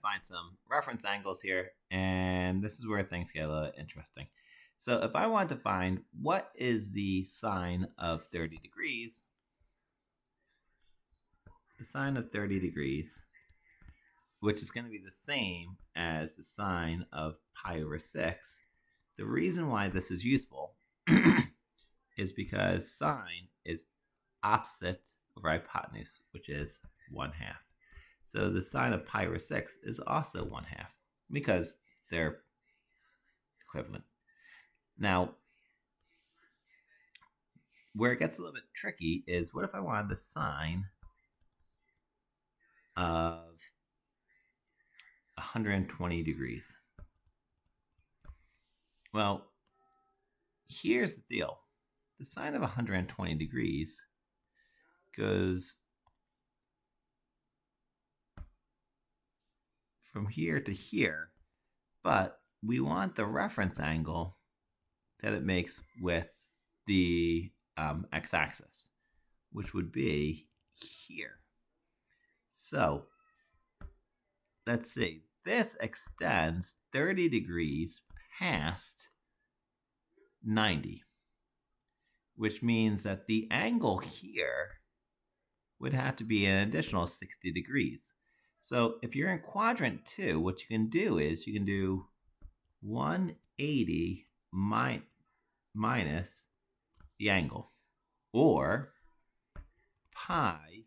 find some reference angles here, and this is where things get a little interesting. So if I want to find what is the sine of 30 degrees, the sine of 30 degrees, which is going to be the same as the sine of pi over 6, the reason why this is useful is because sine is opposite over hypotenuse, which is 1/2. So the sine of pi over 6 is also 1/2 because they're equivalent. Now, where it gets a little bit tricky is what if I wanted the sine of 120 degrees? Well, here's the deal. The sine of 120 degrees goes from here to here, but we want the reference angle that it makes with the x-axis, which would be here. So let's see. This extends 30 degrees past 90, which means that the angle here would have to be an additional 60 degrees. So if you're in quadrant 2, what you can do is you can do 180 minus the angle, or pi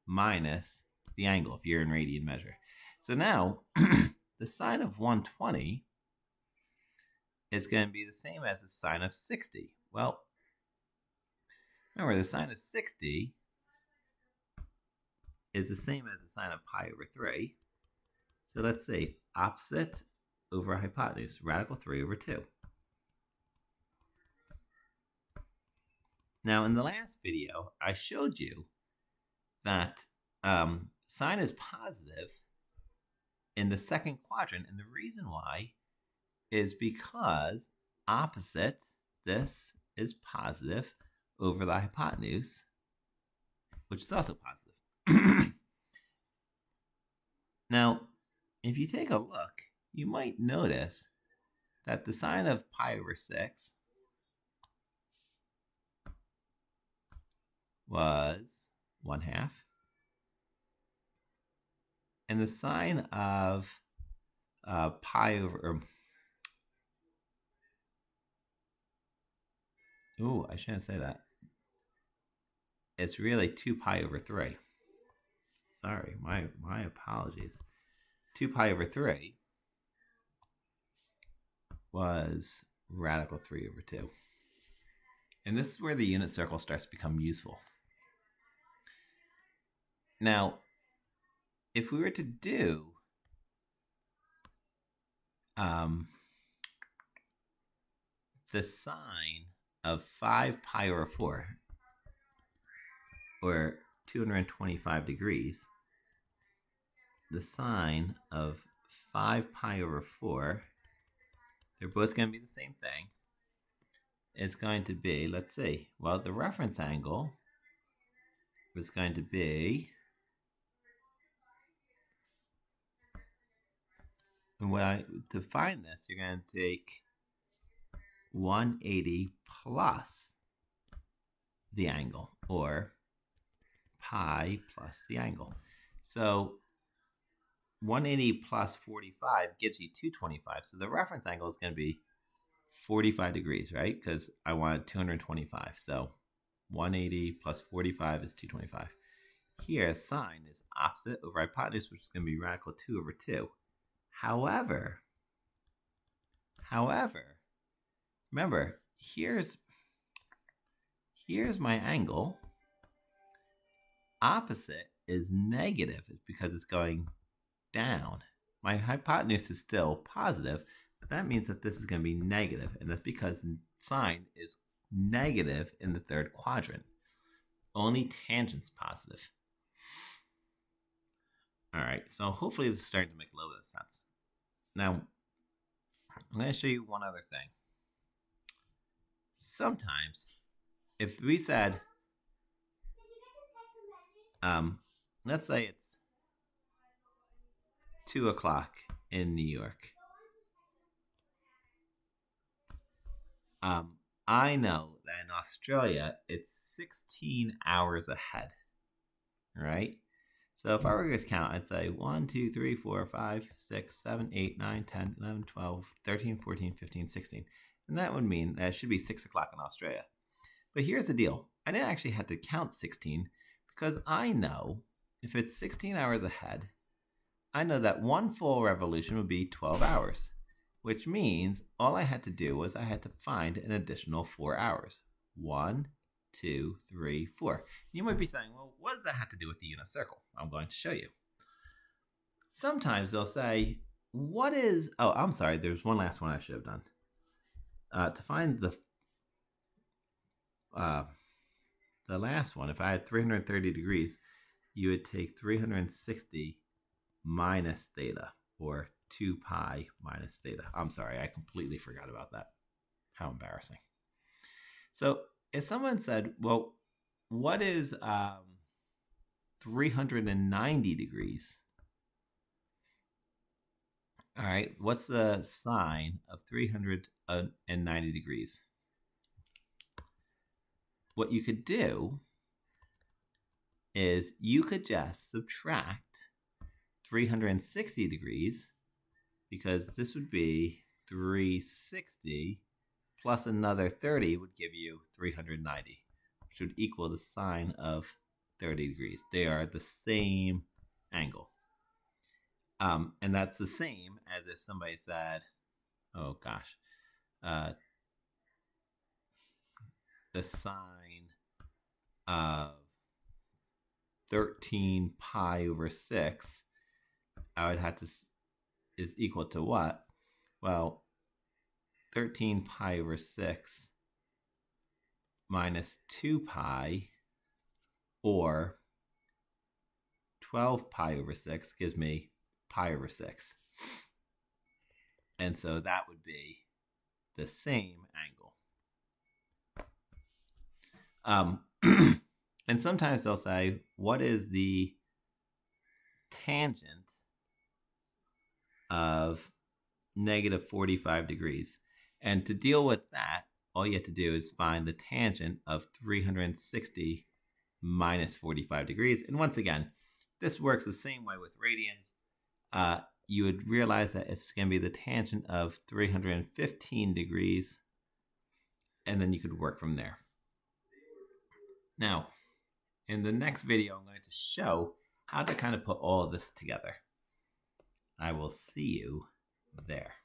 minus the angle if you're in radian measure. So now the sine of 120 is going to be the same as the sine of 60. Well, remember the sine of 60 is the same as the sine of pi over 3. So let's say opposite over hypotenuse, radical 3 over 2. Now, in the last video, I showed you that sine is positive in the second quadrant, and the reason why is because opposite this is positive over the hypotenuse, which is also positive. Now, if you take a look, you might notice that the sine of pi over 6 was 1/2. And the sine of pi over... I shouldn't say that. It's really 2 pi over 3. Sorry, my apologies. 2 pi over 3 was radical 3 over 2. And this is where the unit circle starts to become useful. Now, if we were to do the sine of 5 pi over 4, or 225 degrees, the sine of 5 pi over 4, they're both going to be the same thing, is going to be, let's see, well, the reference angle is going to be, and to find this, you're going to take 180 plus the angle, or pi plus the angle. So 180 plus 45 gives you 225. So the reference angle is going to be 45 degrees, right? Because I want 225. So 180 plus 45 is 225. Here, sine is opposite over hypotenuse, which is going to be radical 2 over 2. However, remember, here's my angle. Opposite is negative because it's going down. My hypotenuse is still positive, but that means that this is going to be negative, and that's because sine is negative in the third quadrant. Only tangent's positive. All right, so hopefully this is starting to make a little bit of sense. Now, I'm going to show you one other thing. Sometimes, if we said, let's say it's 2 o'clock in New York. I know that in Australia, it's 16 hours ahead, right? So if I were to count, I'd say 1, 2, 3, 4, 5, 6, 7, 8, 9, 10, 11, 12, 13, 14, 15, 16. And that would mean that it should be 6 o'clock in Australia. But here's the deal. I didn't actually have to count 16 because I know if it's 16 hours ahead, I know that one full revolution would be 12 hours, which means all I had to do was I had to find an additional 4 hours. 1, 2, 3, 4. You might be saying, well, what does that have to do with the unit circle? I'm going to show you. Sometimes they'll say, what is... Oh, I'm sorry. There's one last one I should have done. To find the last one, if I had 330 degrees, you would take 360 minus theta, or 2 pi minus theta. I'm sorry, I completely forgot about that. How embarrassing. So if someone said, well, what is 390 degrees? All right, what's the sine of 390 degrees? What you could do is you could just subtract 360 degrees, because this would be 360 plus another 30 would give you 390, which would equal the sine of 30 degrees. They are the same angle. And that's the same as if somebody said, oh gosh, the sine of 13 pi over 6, I would have to, is equal to what? Well, 13 pi over 6 minus 2 pi, or 12 pi over 6 gives me pi over 6. And so that would be the same angle. And sometimes they'll say, what is the tangent of negative 45 degrees? And to deal with that, all you have to do is find the tangent of 360 minus 45 degrees. And once again, this works the same way with radians. You would realize that it's going to be the tangent of 315 degrees, and then you could work from there. Now, in the next video, I'm going to show how to kind of put all of this together. I will see you there.